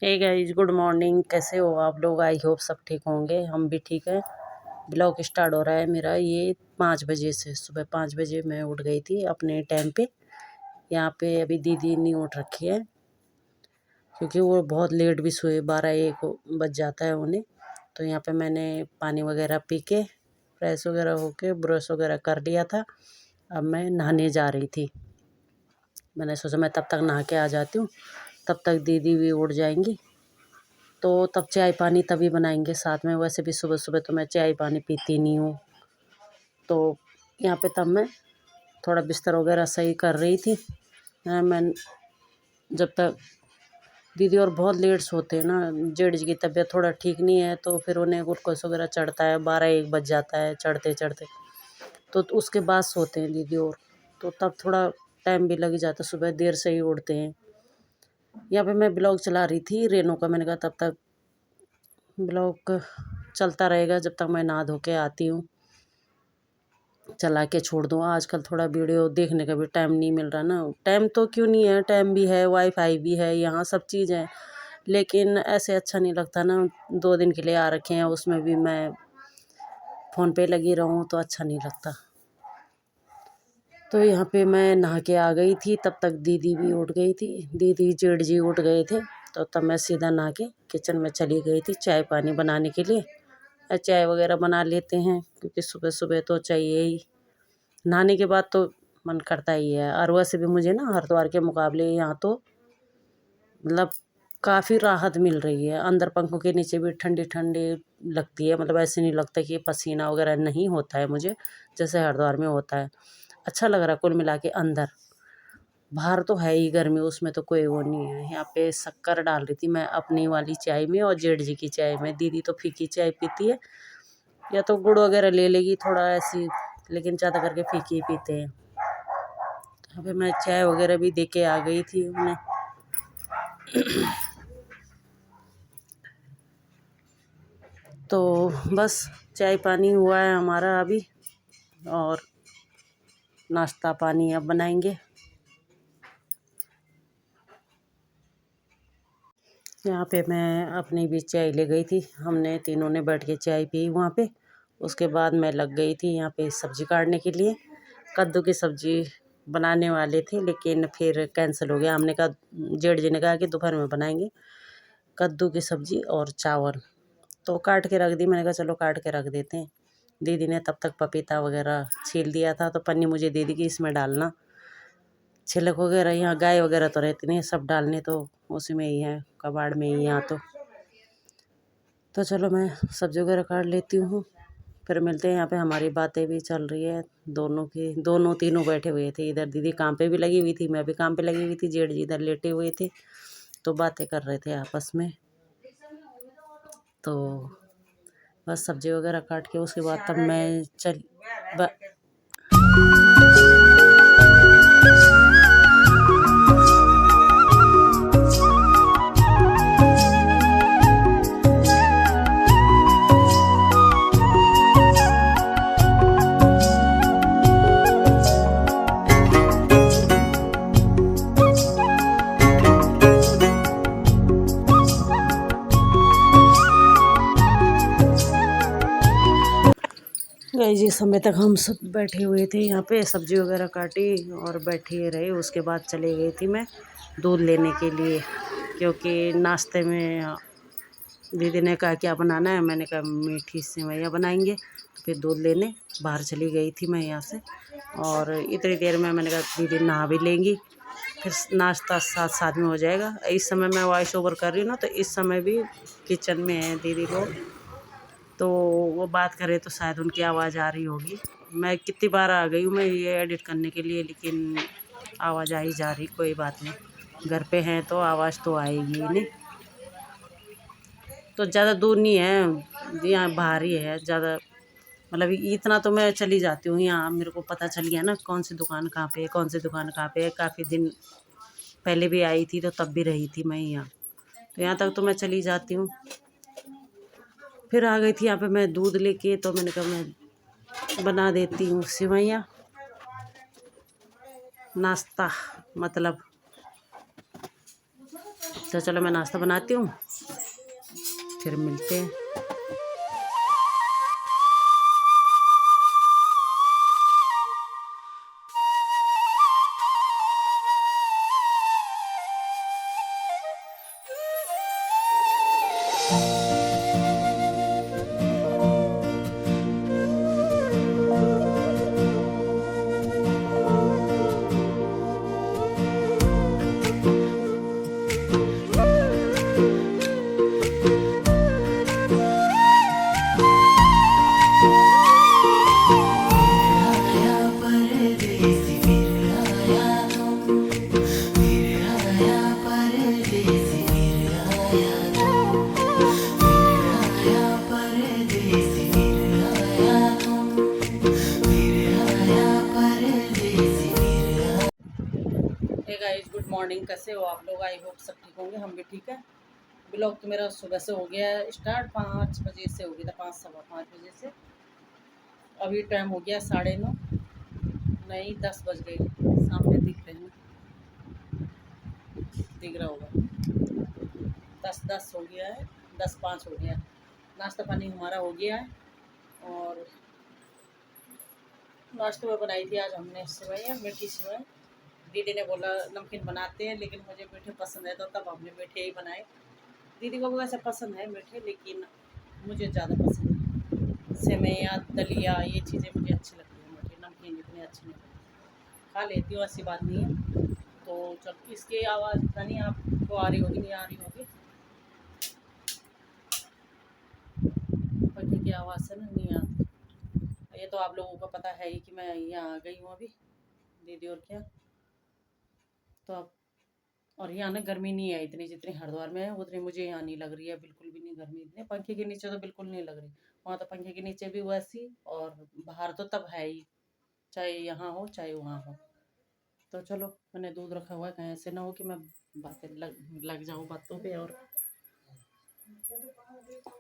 हे guys, good morning. कैसे हो आप लोग? आई होप सब ठीक होंगे। हम भी ठीक है। ब्लॉग स्टार्ट हो रहा है मेरा ये 5 बजे से। सुबह 5 बजे मैं उठ गई थी अपने टाइम पे। यहाँ पे अभी दीदी नहीं उठ रखी है क्योंकि वो बहुत लेट भी सोए, 12-1 बज जाता है उन्हें। तो यहाँ पे मैंने पानी वगैरह पी के फ्रेश वगैरह होके ब्रश वगैरह कर लिया था। अब मैं नहाने जा रही थी। मैंने सोचा मैं तब तक नहा के आ जाती हूँ, तब तक दीदी भी उठ जाएंगी तो तब चाय पानी तभी बनाएंगे साथ में। वैसे भी सुबह सुबह तो मैं चाय पानी पीती नहीं हूँ। तो यहाँ पे तब मैं थोड़ा बिस्तर वगैरह सही कर रही थी। मैं जब तक दीदी और बहुत लेट सोते हैं ना, जेठ जी की तबीयत थोड़ा ठीक नहीं है तो फिर उन्हें ग्लूकोज वगैरह चढ़ता है, 12-1 बज जाता है चढ़ते चढ़ते। तो उसके बाद सोते हैं दीदी और, तो तब थोड़ा टाइम भी लग जाता है, सुबह देर से ही उठते हैं। यहाँ पे मैं ब्लॉग चला रही थी रेनू का। मैंने कहा तब तक ब्लॉग चलता रहेगा जब तक मैं नहा धो के आती हूँ, चला के छोड़ दूँ। आजकल थोड़ा वीडियो देखने का भी टाइम नहीं मिल रहा ना। टाइम तो क्यों नहीं है, टाइम भी है, वाईफाई भी है, यहाँ सब चीज़ है, लेकिन ऐसे अच्छा नहीं लगता ना। 2 दिन के लिए आ रखे हैं, उसमें भी मैं फ़ोन पे लगी रहूँ तो अच्छा नहीं लगता। तो यहाँ पे मैं नहा के आ गई थी, तब तक दीदी भी उठ गई थी। दीदी जेठ जी उठ गए थे तो तब मैं सीधा नहा के किचन में चली गई थी चाय पानी बनाने के लिए। चाय वगैरह बना लेते हैं क्योंकि सुबह सुबह तो चाहिए ही। नहाने के बाद तो मन करता ही है। और वैसे भी मुझे ना हरिद्वार के मुकाबले यहाँ तो मतलब काफ़ी राहत मिल रही है। अंदर पंखों के नीचे भी ठंडी ठंडी लगती है। मतलब ऐसे नहीं लगता कि पसीना वगैरह नहीं होता है मुझे जैसे हरिद्वार में होता है। अच्छा लग रहा है कुल मिला के अंदर। बाहर तो है ही गर्मी, उसमें तो कोई वो नहीं है। यहाँ पे शक्कर डाल रही थी मैं अपनी वाली चाय में और जेठ जी की चाय में। दीदी तो फीकी चाय पीती है, या तो गुड़ वगैरह ले लेगी थोड़ा ऐसी, लेकिन ज़्यादा करके फीकी ही पीते हैं। यहाँ पे मैं चाय वगैरह भी दे के आ गई थी उन्हें। तो बस चाय पानी हुआ है हमारा अभी, और नाश्ता पानी अब बनाएंगे। यहाँ पे मैं अपनी भी चाय ले गई थी। हमने तीनों ने बैठ के चाय पी वहाँ पे। उसके बाद मैं लग गई थी यहाँ पे सब्ज़ी काटने के लिए। कद्दू की सब्ज़ी बनाने वाले थे लेकिन फिर कैंसिल हो गया। हमने कहा, जेठ जी ने कहा कि दोपहर में बनाएंगे कद्दू की सब्ज़ी और चावल। तो काट के रख दी। मैंने कहा चलो काट के रख देते हैं। दीदी ने तब तक पपीता वगैरह छील दिया था, तो पन्नी मुझे दे दी कि इसमें डालना। छिलक वगैरह यहाँ गाय वगैरह तो रहती नहीं, सब डालने तो उसी में ही है, कबाड़ में ही यहाँ तो चलो मैं सब्ज़ी वगैरह काट लेती हूँ, फिर मिलते हैं। यहाँ पे हमारी बातें भी चल रही है दोनों की। दोनों तीनों बैठे हुए थे इधर। दीदी काम पे भी लगी हुई थी, मैं भी काम पे लगी हुई थी, जेठ जी इधर लेटे हुए थे तो बातें कर रहे थे आपस में। तो बस सब्ज़ी वगैरह काट के उसके बाद तब मैं गई जी समय तक हम सब बैठे हुए थे यहाँ पे, सब्ज़ी वगैरह काटी और बैठे रहे। उसके बाद चले गई थी मैं दूध लेने के लिए, क्योंकि नाश्ते में दीदी ने कहा क्या बनाना है। मैंने कहा मीठी सेवइयाँ बनाएंगे। तो फिर दूध लेने बाहर चली गई थी मैं यहाँ से। और इतनी देर में मैंने कहा दीदी नहा भी लेंगी, फिर नाश्ता साथ साथ में हो जाएगा। इस समय मैं वॉइस ओवर कर रही हूँ ना, तो इस समय भी किचन में है दीदी लोग, तो वो बात करे तो शायद उनकी आवाज़ आ रही होगी। मैं कितनी बार आ गई हूँ मैं ये एडिट करने के लिए, लेकिन आवाज़ आ ही जा रही। कोई बात नहीं, घर पे हैं तो आवाज़ तो आएगी ही नहीं। तो ज़्यादा दूर नहीं है, यहाँ बाहर ही है ज़्यादा। मतलब इतना तो मैं चली जाती हूँ। यहाँ मेरे को पता चल गया ना कौन सी दुकान कहाँ पे है, कौन सी दुकान कहाँ पे है। काफ़ी दिन पहले भी आई थी तो तब भी रही थी मैं यहाँ, तो यहाँ तक तो मैं चली जाती हूँ। फिर आ गई थी यहाँ पे मैं दूध लेके, तो मैंने कहा मैं बना देती हूँ सेवइयाँ। नाश्ता मतलब तो चलो मैं नाश्ता बनाती हूँ, फिर मिलते हैं। Hey guys, good morning. कैसे हो आप लोग? आई होप सब ठीक होंगे, हम भी ठीक है। ब्लॉग तो मेरा सुबह से हो गया है स्टार्ट, 5 बजे से हो गया था, 5 सवा 5 बजे से। अभी टाइम हो गया 9:30, नहीं 10 बज गए। सामने दिख रहे हैं, दिख रहा होगा, 10:10 हो गया है, 10:05 हो गया है। नाश्ता पानी हमारा हो गया है। और नाश्ते में बनाई थी आज हमने सेवइयाँ, मीठी सेवई। दीदी ने बोला नमकीन बनाते हैं, लेकिन मुझे मीठे पसंद है, तो तब हमने मीठे ही बनाए। दीदी को वैसे पसंद है मीठे, लेकिन मुझे ज़्यादा पसंद है सेवइयाँ, दलिया, ये चीज़ें मुझे अच्छी लगती हैं। मीठे नमकीन इतने अच्छे नहीं लगते, खा लेती हूँ, ऐसी बात नहीं है। तो चल, इसकी आवाज़ पता नहीं आपको आ रही होगी, नहीं आ रही होगी, पंखे की आवाज़ से ना नहीं आती। ये तो आप लोगों को पता है ही कि मैं यहाँ आ गई हूँ अभी, दीदी और क्या। तो अब, और यहाँ ना गर्मी नहीं है इतनी जितनी हरिद्वार में है, उतनी मुझे यहाँ नहीं लग रही है, बिल्कुल भी नहीं गर्मी। इतने पंखे के नीचे तो बिल्कुल नहीं लग रही, वहाँ तो पंखे के नीचे भी वैसी, और बाहर तो तब है ही, चाहे यहाँ हो चाहे वहाँ हो। तो चलो, मैंने दूध रखा हुआ है, कहीं ऐसे ना हो कि मैं बातें लग जाऊँ बातों पे, और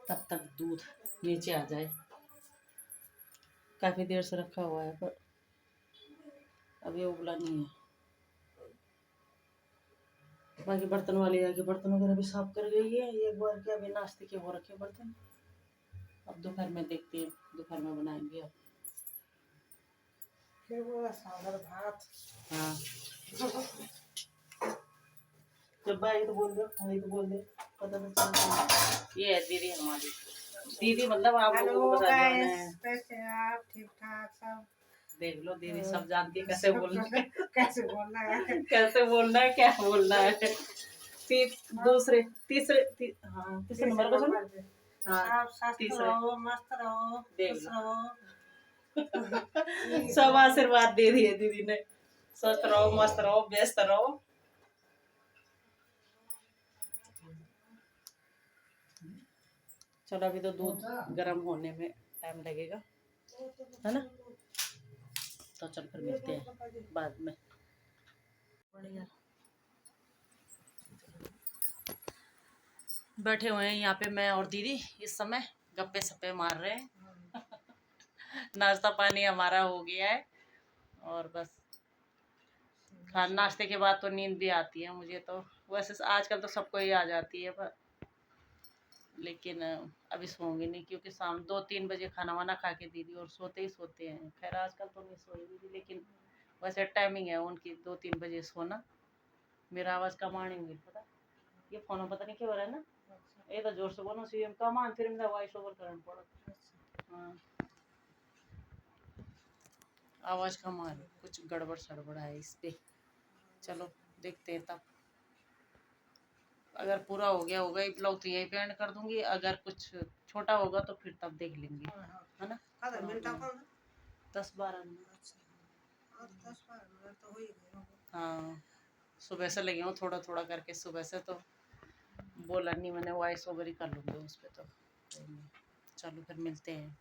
तब तक दूध नीचे आ जाए। काफ़ी देर से रखा हुआ है, पर अभी उबला नहीं है। बाकी बर्तन वाली आके बर्तन वगैरह भी साफ कर गई है एक बार के। अभी नाश्ते के हो रखे बर्तन, अब दोपहर में देखते हैं, दोपहर में बनाएंगे अब। भात। हाँ, जब भाई तो बोल दो, भाई तो बोल दे, पता तो चलता। ये है दीदी हमारी, दीदी मतलब आप लोगों को बता कैसे आप? ठीक ठाक सब। देख लो दीदी सब जानती है कैसे बोलना है, कैसे बोलना है, कैसे बोलना है, क्या बोलना है। दूसरे तीसरे हाँ, तीसरे नंबर को सुनो। हाँ, तीसरे मस्त रहो, देख लो। सब आशीर्वाद दे दिए दीदी ने, स्वस्थ रहो, मस्त रहो, व्यस्त रहो। चलो, अभी तो दूध गर्म होने में टाइम लगेगा, है ना। तो चल फिर मिलते हैं बाद में। बढ़िया बैठे हुए हैं यहाँ पे मैं और दीदी, इस समय गप्पे सप्पे मार रहे हैं। नाश्ता पानी हमारा हो गया है, और बस खाना नाश्ते के बाद तो नींद भी आती है मुझे। तो वैसे आजकल तो सबको ही आ जाती है, पर लेकिन अभी सोऊंगी नहीं, क्योंकि शाम 2-3 बजे खाना वाना खा के दीदी और सोते ही सोते हैं। खैर आजकल तो नहीं सोएगी, लेकिन वैसे टाइमिंग है उनकी 2-3 बजे सोना। मेरा आवाज़ कम आने हुई, पता ये फोन में पता नहीं क्यों हो रहा है ना, ये तो जोर से बोलो सीएम कम आन, फिर मेरा वॉइस ओवर करना पड़ा। हाँ, आवाज़ कम आ रही, कुछ गड़बड़ सड़बड़ है इस पे। चलो देखते हैं, तब अगर पूरा हो गया होगा ये ब्लॉग तो यहीं पे एंड कर दूंगी, अगर कुछ छोटा होगा तो फिर तब देख लेंगे, है ना। 10-12 मिनट, हाँ। सुबह से लगी हूँ थोड़ा थोड़ा करके, सुबह से तो बोला नहीं मैंने, वॉइस ओवर ही कर लूँगी उस पर। तो चलो फिर मिलते हैं।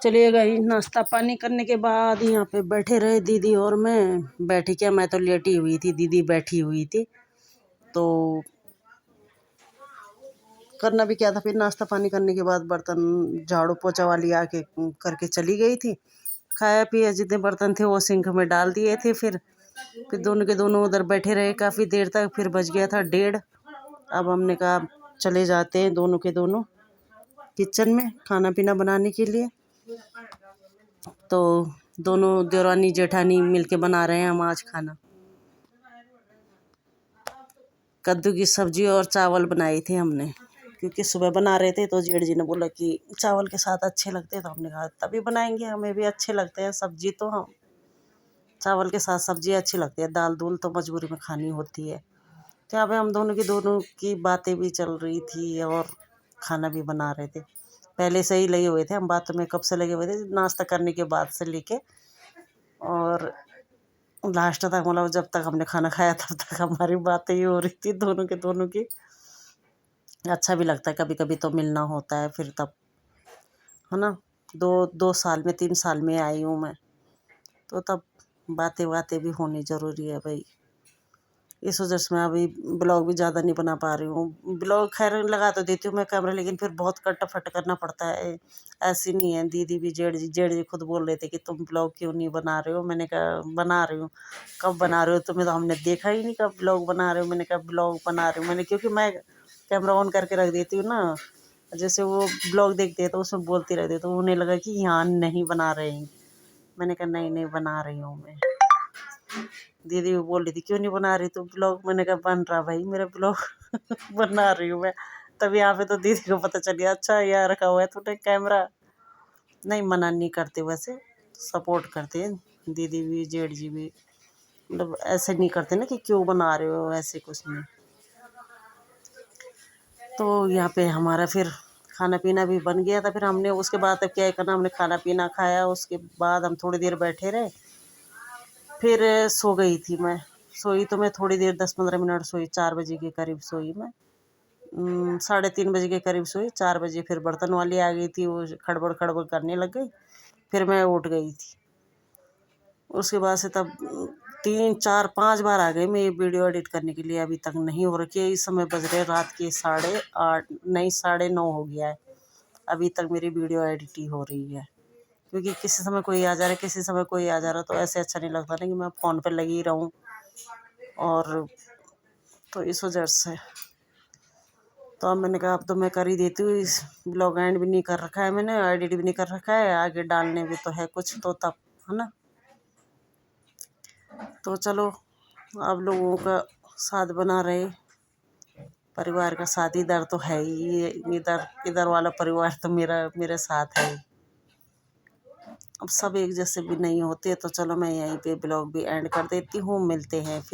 चलिएगा, नाश्ता पानी करने के बाद यहाँ पे बैठे रहे दीदी और मैं। बैठी क्या, मैं तो लेटी हुई थी, दीदी बैठी हुई थी। तो करना भी क्या था, फिर नाश्ता पानी करने के बाद बर्तन झाड़ू पोछा वाली आके करके चली गई थी। खाया पिया जितने बर्तन थे वो सिंक में डाल दिए थे। फिर फिर दोनों के दोनों उधर बैठे रहे काफ़ी देर तक, फिर बज गया था 1:30। अब हमने कहा चले जाते हैं दोनों के दोनों किचन में खाना पीना बनाने के लिए। तो दोनों देवरानी जेठानी मिलके बना रहे हैं हम आज खाना। कद्दू की सब्जी और चावल बनाई थी हमने, क्योंकि सुबह बना रहे थे तो जेठ जी ने बोला कि चावल के साथ अच्छे लगते हैं, तो हमने कहा तभी बनाएंगे, हमें भी अच्छे लगते हैं सब्जी, तो हम चावल के साथ सब्जी अच्छी लगती है, दाल दूल तो मजबूरी में खानी होती है। तो यहाँ पे हम दोनों की बातें भी चल रही थी और खाना भी बना रहे थे। पहले से ही लगे हुए थे हम बातों में, कब से लगे हुए थे, नाश्ता करने के बाद से लेके और लास्ट तक, मतलब जब तक हमने खाना खाया तब तक हमारी बातें ही हो रही थी दोनों के दोनों की। अच्छा भी लगता है, कभी कभी तो मिलना होता है फिर तब, है ना। 2 साल में 3 साल में आई हूँ मैं, तो तब बातें भी होनी ज़रूरी है भाई। इस वजह से मैं अभी ब्लॉग भी ज़्यादा नहीं बना पा रही हूँ। ब्लॉग खैर लगा तो देती हूँ मैं कैमरा, लेकिन फिर बहुत कट फट करना पड़ता है। ऐसी नहीं है, दीदी भी जेठ जी खुद बोल रहे थे कि तुम ब्लॉग क्यों नहीं बना रहे हो। मैंने कहा बना रही हूँ। कब बना रहे हो, तुम्हें तो हमने देखा ही नहीं कब ब्लॉग बना रहे हो। मैंने कहा ब्लॉग बना रही हूँ मैंने, क्योंकि मैं कैमरा ऑन करके रख देती हूँ ना, जैसे वो ब्लॉग देखते हैं तो उसमें बोलती रहती है, तो उन्हें लगा कि यहाँ नहीं बना रहे हैं। मैंने कहा नहीं बना रही हूँ मैं। दीदी भी बोल रही थी क्यों नहीं बना रही तू ब्लॉग। मैंने कहा बन रहा भाई मेरा ब्लॉग बना रही हूँ मैं। तब यहाँ पे तो दीदी को पता चल गया, अच्छा यहाँ रखा हुआ है तूने कैमरा। नहीं, मना नहीं करते, वैसे सपोर्ट करते हैं दीदी भी जेठ जी भी, मतलब ऐसे नहीं करते ना कि क्यों बना रहे हो, ऐसे कुछ नहीं। तो यहाँ पे हमारा फिर खाना पीना भी बन गया था। फिर हमने उसके बाद अब क्या करना, हमने खाना पीना खाया, उसके बाद हम थोड़ी देर बैठे रहे, फिर सो गई थी मैं। सोई तो मैं थोड़ी देर 10-15 मिनट सोई, 4 बजे के करीब सोई मैं। 3:30 बजे के करीब सोई। 4 बजे फिर बर्तन वाली आ गई थी, वो खड़बड़ खड़बड़ करने लग गई, फिर मैं उठ गई थी। उसके बाद से तब 3-4-5 बार आ गई मैं ये वीडियो एडिट करने के लिए, अभी तक नहीं हो रखी है। इस समय बज रहे रात के 8:30, नहीं 9:30 हो गया है, अभी तक मेरी वीडियो एडिट ही हो रही है। क्योंकि किसी समय कोई आ जा रहा है, किसी समय कोई आ जा रहा है, तो ऐसे अच्छा नहीं लगता ना कि मैं फ़ोन पे लगी रहूं। और तो इस वजह से तो अब मैंने कहा अब तो मैं कर ही देती हूँ। इस ब्लॉग एंड भी नहीं कर रखा है मैंने, एडिट भी नहीं कर रखा है, आगे डालने भी तो है कुछ, तो तब, है ना। तो चलो, आप लोगों का साथ बना रहे, परिवार का साथ इधर तो है ही, इधर वाला परिवार तो मेरे साथ है ही। अब सब एक जैसे भी नहीं होते, तो चलो मैं यहीं पे ब्लॉग भी एंड कर देती हूँ। मिलते हैं फिर।